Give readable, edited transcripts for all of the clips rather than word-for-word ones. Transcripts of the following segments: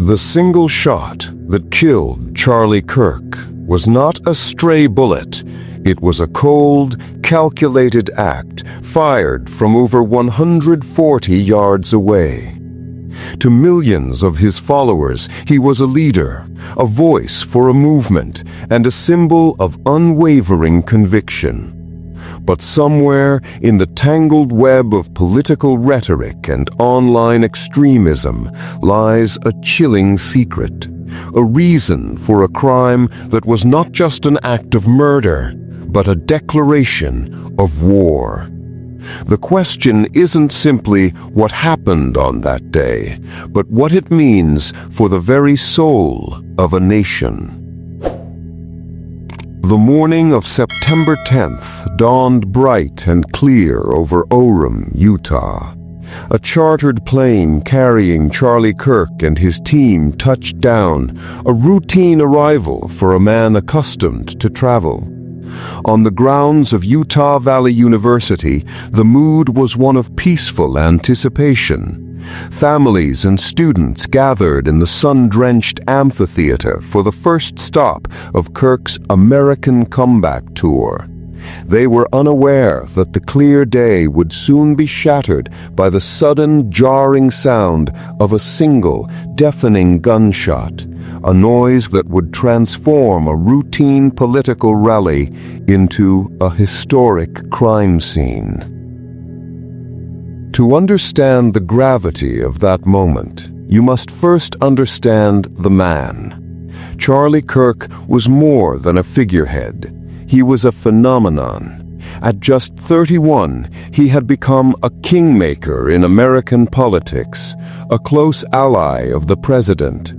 The single shot that killed Charlie Kirk was not a stray bullet. It was a cold, calculated act fired from over 140 yards away. To millions of his followers, he was a leader, a voice for a movement, and a symbol of unwavering conviction. But somewhere in the tangled web of political rhetoric and online extremism lies a chilling secret, a reason for a crime that was not just an act of murder, but a declaration of war. The question isn't simply what happened on that day, but what it means for the very soul of a nation. The morning of September 10th dawned bright and clear over Orem, Utah. A chartered plane carrying Charlie Kirk and his team touched down, a routine arrival for a man accustomed to travel. On the grounds of Utah Valley University, the mood was one of peaceful anticipation. Families and students gathered in the sun-drenched amphitheater for the first stop of Kirk's American comeback tour. They were unaware that the clear day would soon be shattered by the sudden, jarring sound of a single, deafening gunshot, a noise that would transform a routine political rally into a historic crime scene. To understand the gravity of that moment, you must first understand the man. Charlie Kirk was more than a figurehead. He was a phenomenon. At just 31, he had become a kingmaker in American politics, a close ally of the president.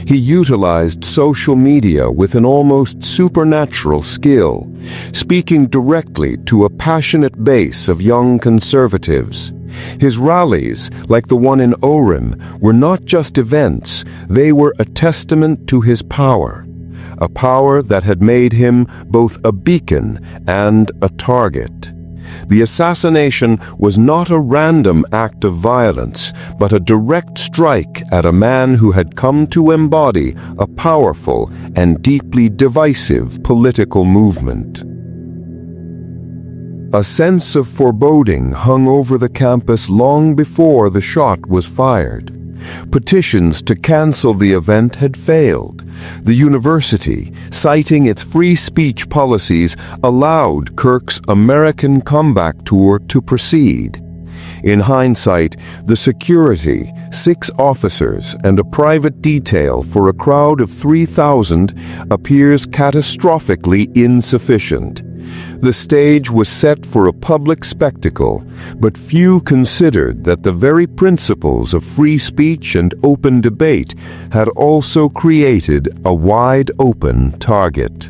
He utilized social media with an almost supernatural skill, speaking directly to a passionate base of young conservatives. His rallies, like the one in Orem, were not just events, they were a testament to his power. A power that had made him both a beacon and a target. The assassination was not a random act of violence, but a direct strike at a man who had come to embody a powerful and deeply divisive political movement. A sense of foreboding hung over the campus long before the shot was fired. Petitions to cancel the event had failed. The university, citing its free speech policies, allowed Kirk's American comeback tour to proceed. In hindsight, the security, 6 officers, and a private detail for a crowd of 3,000 appears catastrophically insufficient. The stage was set for a public spectacle, but few considered that the very principles of free speech and open debate had also created a wide-open target.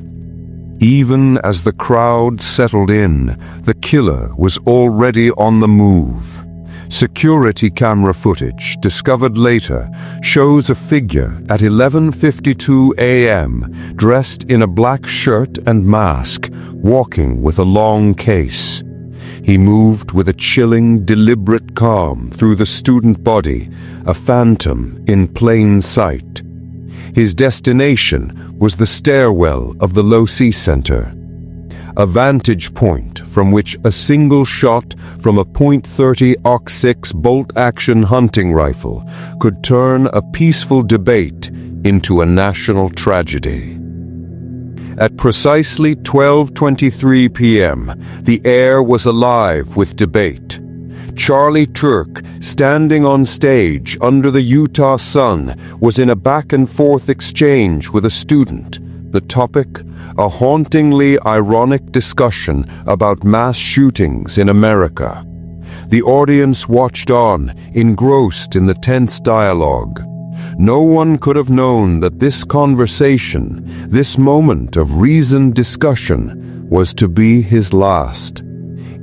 Even as the crowd settled in, the killer was already on the move. Security camera footage, discovered later, shows a figure at 11:52 a.m., dressed in a black shirt and mask, walking with a long case. He moved with a chilling, deliberate calm through the student body, a phantom in plain sight. His destination was the stairwell of the Low-C Center, a vantage point from which a single shot from a .30 AUX-6 bolt-action hunting rifle could turn a peaceful debate into a national tragedy. At precisely 12:23 p.m., the air was alive with debate. Charlie Kirk, standing on stage under the Utah sun, was in a back-and-forth exchange with a student. The topic, a hauntingly ironic discussion about mass shootings in America. The audience watched on, engrossed in the tense dialogue. No one could have known that this conversation, this moment of reasoned discussion, was to be his last.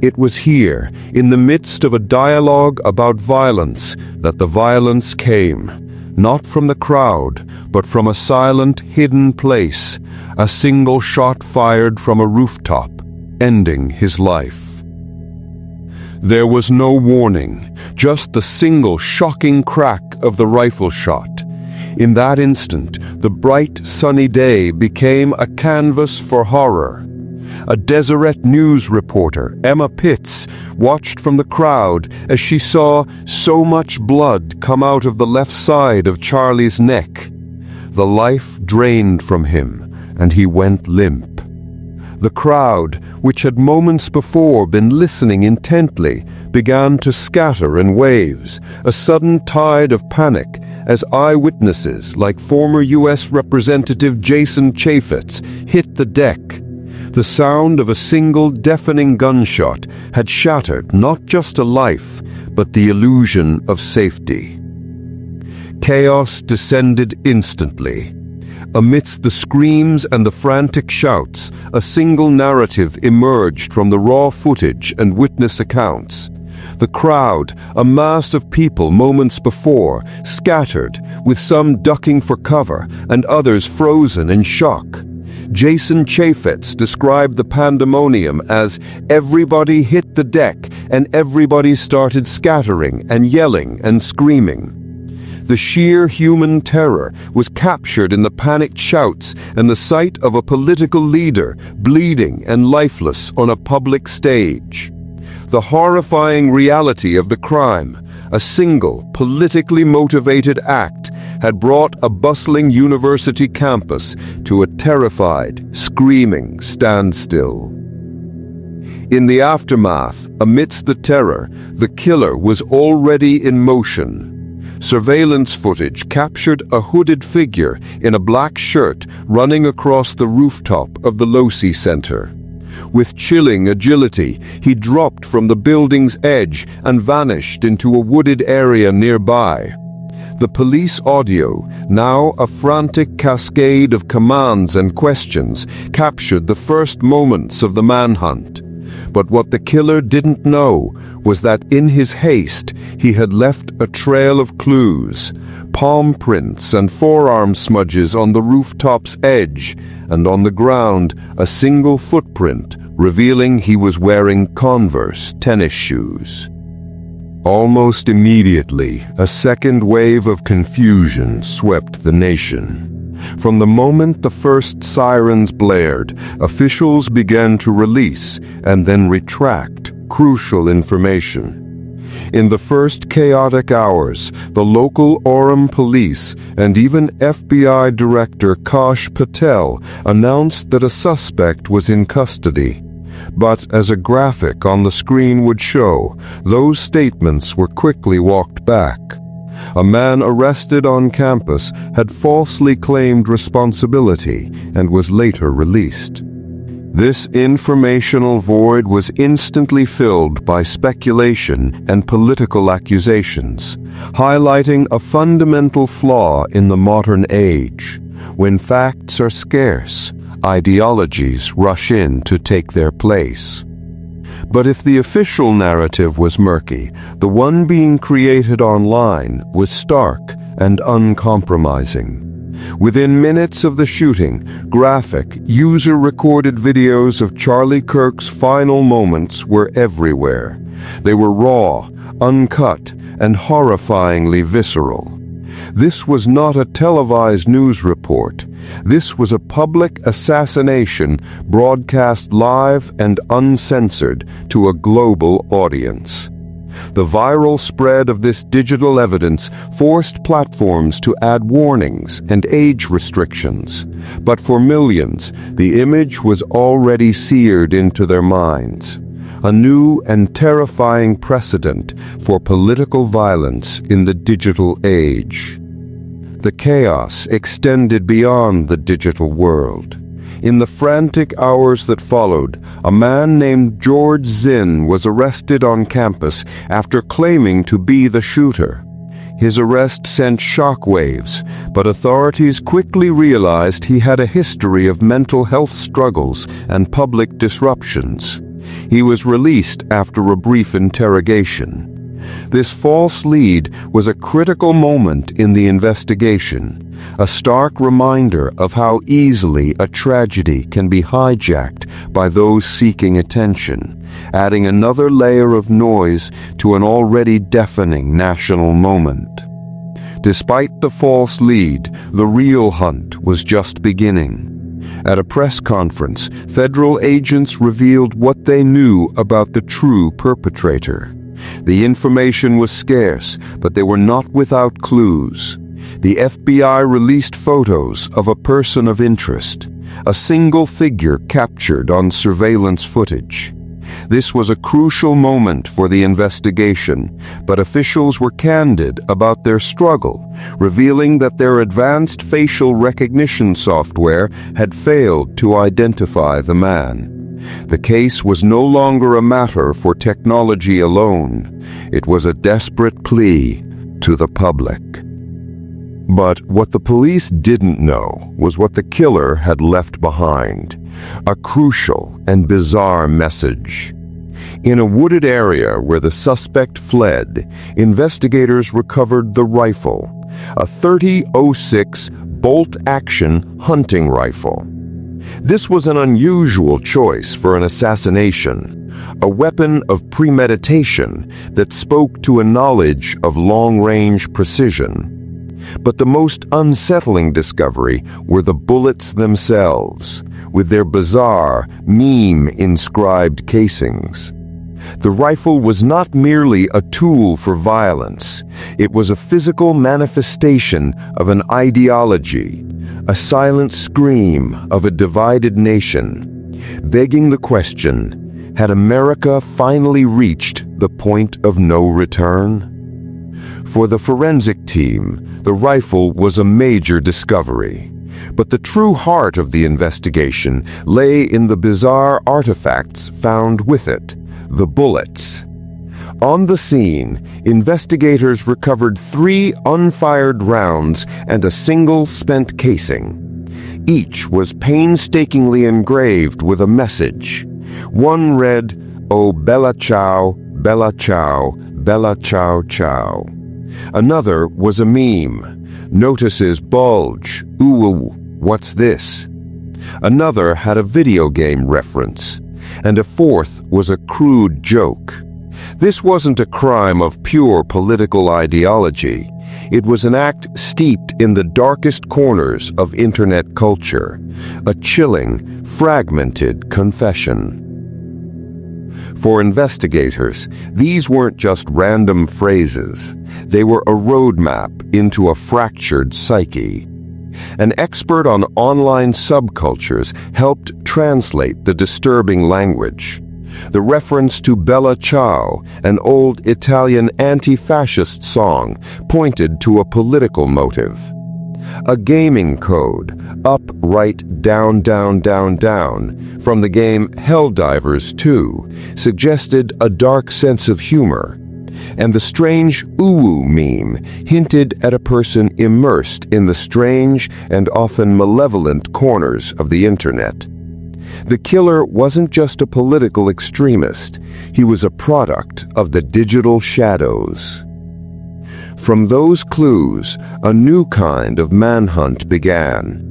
It was here, in the midst of a dialogue about violence, that the violence came. Not from the crowd, but from a silent, hidden place, a single shot fired from a rooftop, ending his life. There was no warning, just the single shocking crack of the rifle shot. In that instant, the bright, sunny day became a canvas for horror. A Deseret News reporter, Emma Pitts, watched from the crowd as she saw so much blood come out of the left side of Charlie's neck. The life drained from him, and he went limp. The crowd, which had moments before been listening intently, began to scatter in waves, a sudden tide of panic as eyewitnesses like former U.S. Representative Jason Chaffetz hit the deck. The sound of a single deafening gunshot had shattered not just a life, but the illusion of safety. Chaos descended instantly. Amidst the screams and the frantic shouts, a single narrative emerged from the raw footage and witness accounts. The crowd, a mass of people moments before, scattered, with some ducking for cover and others frozen in shock. Jason Chaffetz described the pandemonium as everybody hit the deck and everybody started scattering and yelling and screaming. The sheer human terror was captured in the panicked shouts and the sight of a political leader bleeding and lifeless on a public stage. The horrifying reality of the crime, a single politically motivated act, had brought a bustling university campus to a terrified, screaming standstill. In the aftermath, amidst the terror, the killer was already in motion. Surveillance footage captured a hooded figure in a black shirt running across the rooftop of the Losi Center. With chilling agility, he dropped from the building's edge and vanished into a wooded area nearby. The police audio, now a frantic cascade of commands and questions, captured the first moments of the manhunt. But what the killer didn't know was that in his haste, he had left a trail of clues, palm prints and forearm smudges on the rooftop's edge, and on the ground, a single footprint revealing he was wearing Converse tennis shoes. Almost immediately, a second wave of confusion swept the nation. From the moment the first sirens blared, officials began to release and then retract crucial information. In the first chaotic hours, the local Orem police and even FBI Director Kash Patel announced that a suspect was in custody. But as a graphic on the screen would show, those statements were quickly walked back. A man arrested on campus had falsely claimed responsibility and was later released. This informational void was instantly filled by speculation and political accusations, highlighting a fundamental flaw in the modern age. When facts are scarce, ideologies rush in to take their place. But if the official narrative was murky, the one being created online was stark and uncompromising. Within minutes of the shooting, graphic, user-recorded videos of Charlie Kirk's final moments were everywhere. They were raw, uncut, and horrifyingly visceral. This was not a televised news report. This was a public assassination broadcast live and uncensored to a global audience. The viral spread of this digital evidence forced platforms to add warnings and age restrictions. But for millions, the image was already seared into their minds. A new and terrifying precedent for political violence in the digital age. The chaos extended beyond the digital world. In the frantic hours that followed, a man named George Zinn was arrested on campus after claiming to be the shooter. His arrest sent shockwaves, but authorities quickly realized he had a history of mental health struggles and public disruptions. He was released after a brief interrogation. This false lead was a critical moment in the investigation, a stark reminder of how easily a tragedy can be hijacked by those seeking attention, adding another layer of noise to an already deafening national moment. Despite the false lead, the real hunt was just beginning. At a press conference, federal agents revealed what they knew about the true perpetrator. The information was scarce, but they were not without clues. The FBI released photos of a person of interest, a single figure captured on surveillance footage. This was a crucial moment for the investigation, but officials were candid about their struggle, revealing that their advanced facial recognition software had failed to identify the man. The case was no longer a matter for technology alone. It was a desperate plea to the public. But what the police didn't know was what the killer had left behind, a crucial and bizarre message. In a wooded area where the suspect fled, investigators recovered the rifle, a .30-06 bolt-action hunting rifle. This was an unusual choice for an assassination, a weapon of premeditation that spoke to a knowledge of long-range precision. But the most unsettling discovery were the bullets themselves, with their bizarre, meme-inscribed casings. The rifle was not merely a tool for violence. It was a physical manifestation of an ideology, a silent scream of a divided nation, begging the question, had America finally reached the point of no return? For the forensic team, the rifle was a major discovery. But the true heart of the investigation lay in the bizarre artifacts found with it, the bullets. On the scene, investigators recovered 3 unfired rounds and a single spent casing. Each was painstakingly engraved with a message. One read, "Oh, Bella Ciao, Bella Ciao, Bella Ciao Ciao." Another was a meme. Notices bulge. Ooh, what's this? Another had a video game reference. And a fourth was a crude joke. This wasn't a crime of pure political ideology. It was an act steeped in the darkest corners of internet culture, a chilling, fragmented confession. For investigators, these weren't just random phrases. They were a roadmap into a fractured psyche. An expert on online subcultures helped translate the disturbing language. The reference to Bella Ciao, an old Italian anti-fascist song, pointed to a political motive. A gaming code, up, right, down, down, down, down, from the game Helldivers 2, suggested a dark sense of humor. And the strange ooh meme hinted at a person immersed in the strange and often malevolent corners of the internet. The killer wasn't just a political extremist, he was a product of the digital shadows. From those clues, a new kind of manhunt began.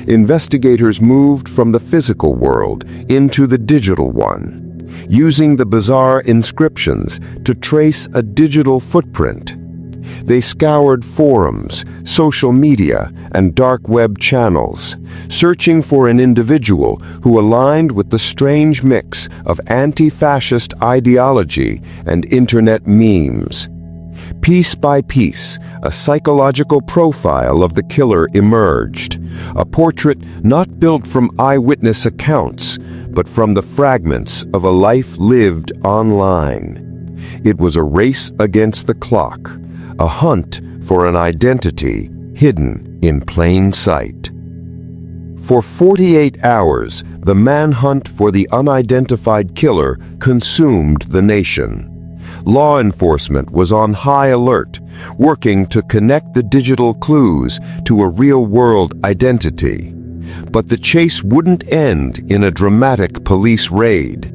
Investigators moved from the physical world into the digital one, using the bizarre inscriptions to trace a digital footprint. They scoured forums, social media, and dark web channels, searching for an individual who aligned with the strange mix of anti-fascist ideology and internet memes. Piece by piece, a psychological profile of the killer emerged, a portrait not built from eyewitness accounts, but from the fragments of a life lived online. It was a race against the clock, a hunt for an identity hidden in plain sight. For 48 hours, the manhunt for the unidentified killer consumed the nation. Law enforcement was on high alert, working to connect the digital clues to a real-world identity. But the chase wouldn't end in a dramatic police raid.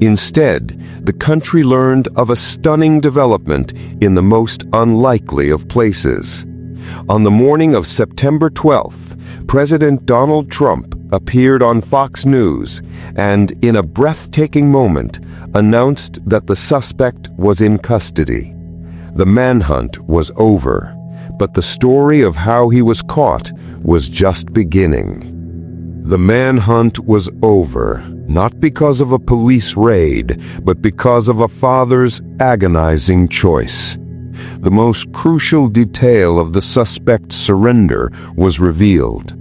Instead, the country learned of a stunning development in the most unlikely of places. On the morning of September 12th, President Donald Trump appeared on Fox News and, in a breathtaking moment, announced that the suspect was in custody. The manhunt was over, But the story of how he was caught was just beginning. The manhunt was over, not because of a police raid, but because of a father's agonizing choice. The most crucial detail of the suspect's surrender was revealed.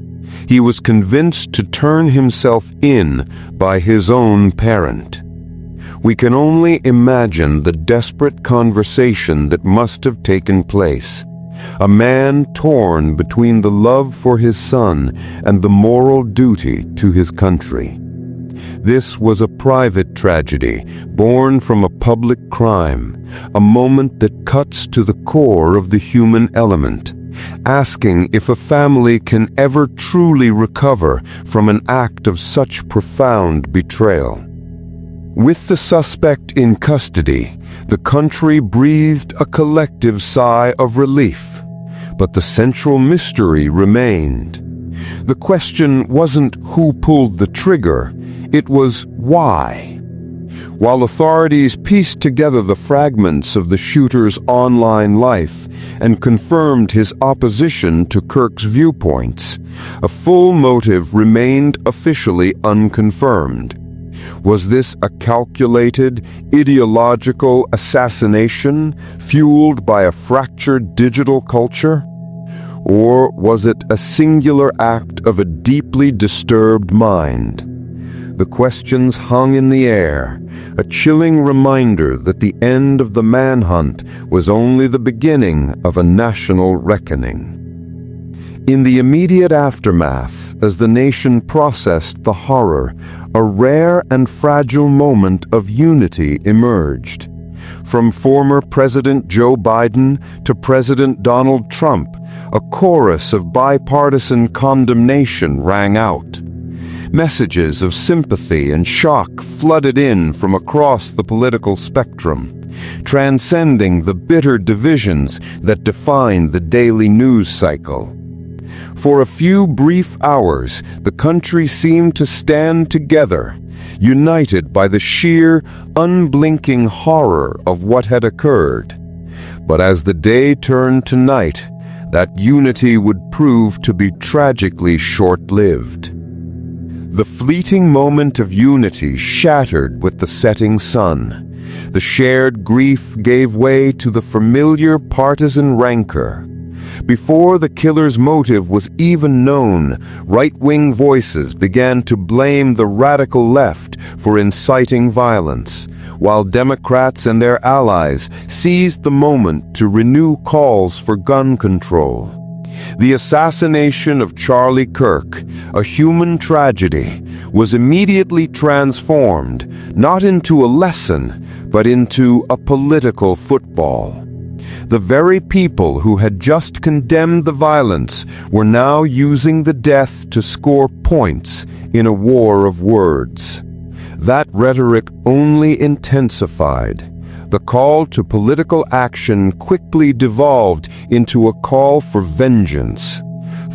He was convinced to turn himself in by his own parent. We can only imagine the desperate conversation that must have taken place. A man torn between the love for his son and the moral duty to his country. This was a private tragedy, born from a public crime, a moment that cuts to the core of the human element, asking if a family can ever truly recover from an act of such profound betrayal. With the suspect in custody, the country breathed a collective sigh of relief, but the central mystery remained. The question wasn't who pulled the trigger, it was why. While authorities pieced together the fragments of the shooter's online life and confirmed his opposition to Kirk's viewpoints, a full motive remained officially unconfirmed. Was this a calculated, ideological assassination fueled by a fractured digital culture? Or was it a singular act of a deeply disturbed mind? The questions hung in the air, a chilling reminder that the end of the manhunt was only the beginning of a national reckoning. In the immediate aftermath, as the nation processed the horror, a rare and fragile moment of unity emerged. From former President Joe Biden to President Donald Trump, a chorus of bipartisan condemnation rang out. Messages of sympathy and shock flooded in from across the political spectrum, transcending the bitter divisions that defined the daily news cycle. For a few brief hours, the country seemed to stand together, united by the sheer, unblinking horror of what had occurred. But as the day turned to night, that unity would prove to be tragically short-lived. The fleeting moment of unity shattered with the setting sun. The shared grief gave way to the familiar partisan rancor. Before the killer's motive was even known, right-wing voices began to blame the radical left for inciting violence, while Democrats and their allies seized the moment to renew calls for gun control. The assassination of Charlie Kirk, a human tragedy, was immediately transformed, not into a lesson, but into a political football. The very people who had just condemned the violence were now using the death to score points in a war of words. That rhetoric only intensified. The call to political action quickly devolved into a call for vengeance.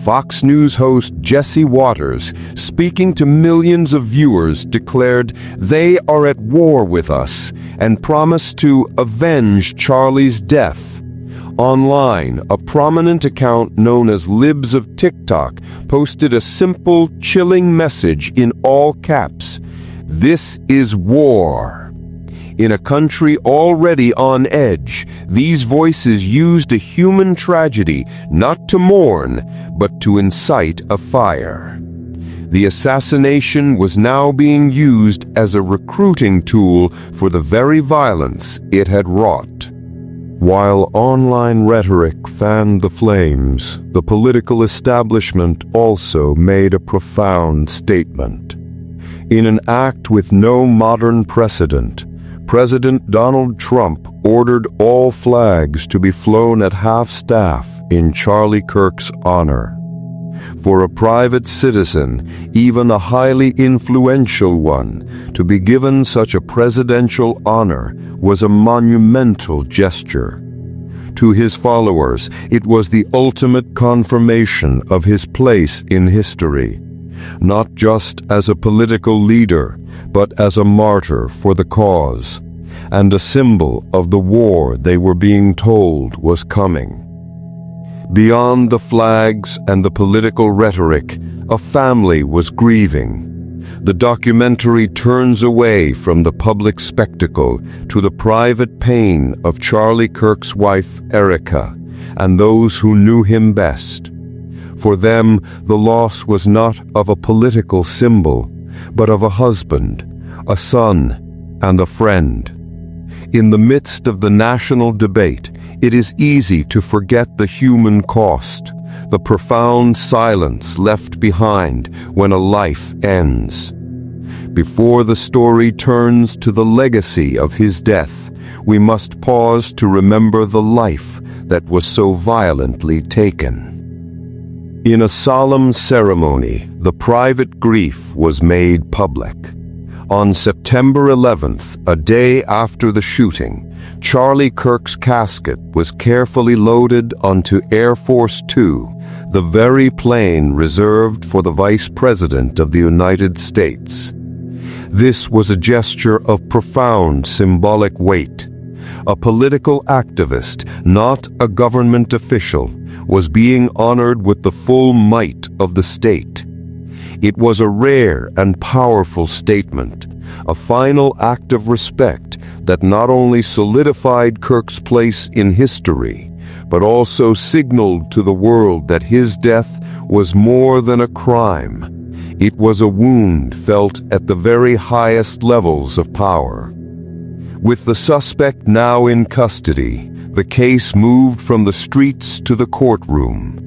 Fox News host Jesse Waters, speaking to millions of viewers, declared they are at war with us and promised to avenge Charlie's death. Online, a prominent account known as Libs of TikTok posted a simple, chilling message in all caps: "This is war." In a country already on edge, these voices used a human tragedy not to mourn, but to incite a fire. The assassination was now being used as a recruiting tool for the very violence it had wrought. While online rhetoric fanned the flames, the political establishment also made a profound statement. In an act with no modern precedent, President Donald Trump ordered all flags to be flown at half-staff in Charlie Kirk's honor. For a private citizen, even a highly influential one, to be given such a presidential honor was a monumental gesture. To his followers, it was the ultimate confirmation of his place in history, not just as a political leader, but as a martyr for the cause, and a symbol of the war they were being told was coming. Beyond the flags and the political rhetoric, a family was grieving. The documentary turns away from the public spectacle to the private pain of Charlie Kirk's wife, Erica, and those who knew him best. For them, the loss was not of a political symbol, but of a husband, a son, and a friend. In the midst of the national debate, it is easy to forget the human cost, the profound silence left behind when a life ends. Before the story turns to the legacy of his death, we must pause to remember the life that was so violently taken. In a solemn ceremony, the private grief was made public. On September 11th, a day after the shooting, Charlie Kirk's casket was carefully loaded onto Air Force Two, the very plane reserved for the Vice President of the United States. This was a gesture of profound symbolic weight. A political activist, not a government official, was being honored with the full might of the state. It was a rare and powerful statement, a final act of respect that not only solidified Kirk's place in history, but also signaled to the world that his death was more than a crime. It was a wound felt at the very highest levels of power. With the suspect now in custody, the case moved from the streets to the courtroom.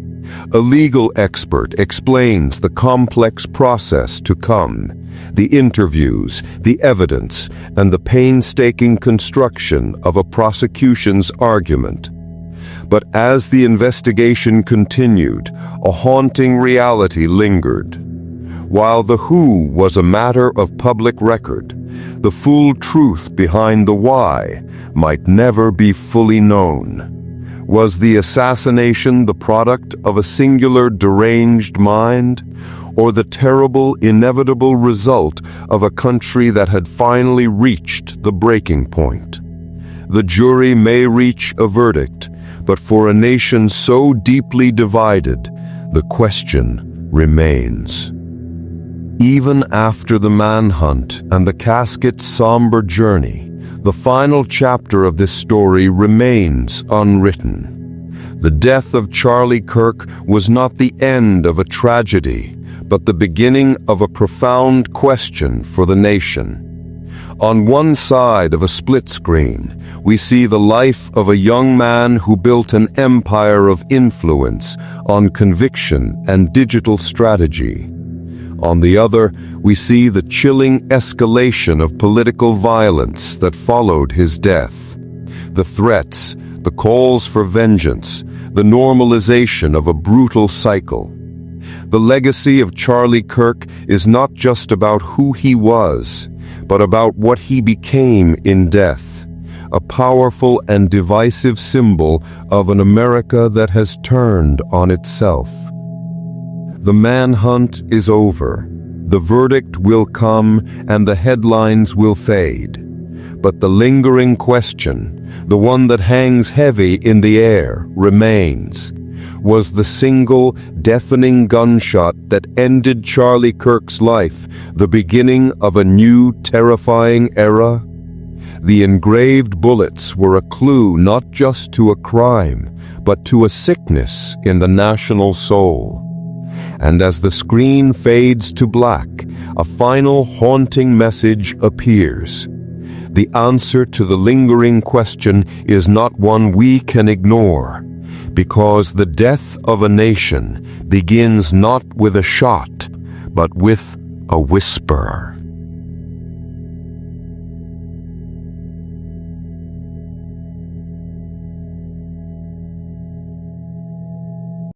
A legal expert explains the complex process to come, the interviews, the evidence, and the painstaking construction of a prosecution's argument. But as the investigation continued, a haunting reality lingered. While the who was a matter of public record, the full truth behind the why might never be fully known. Was the assassination the product of a singular deranged mind, or the terrible, inevitable result of a country that had finally reached the breaking point? The jury may reach a verdict, but for a nation so deeply divided, the question remains. Even after the manhunt and the casket's somber journey, the final chapter of this story remains unwritten. The death of Charlie Kirk was not the end of a tragedy, but the beginning of a profound question for the nation. On one side of a split screen, we see the life of a young man who built an empire of influence on conviction and digital strategy. On the other, we see the chilling escalation of political violence that followed his death. The threats, the calls for vengeance, the normalization of a brutal cycle. The legacy of Charlie Kirk is not just about who he was, but about what he became in death, a powerful and divisive symbol of an America that has turned on itself. The manhunt is over. The verdict will come and the headlines will fade. But the lingering question, the one that hangs heavy in the air, remains. Was the single, deafening gunshot that ended Charlie Kirk's life the beginning of a new, terrifying era? The engraved bullets were a clue not just to a crime, but to a sickness in the national soul. And as the screen fades to black, a final haunting message appears. The answer to the lingering question is not one we can ignore, because the death of a nation begins not with a shot, but with a whisper.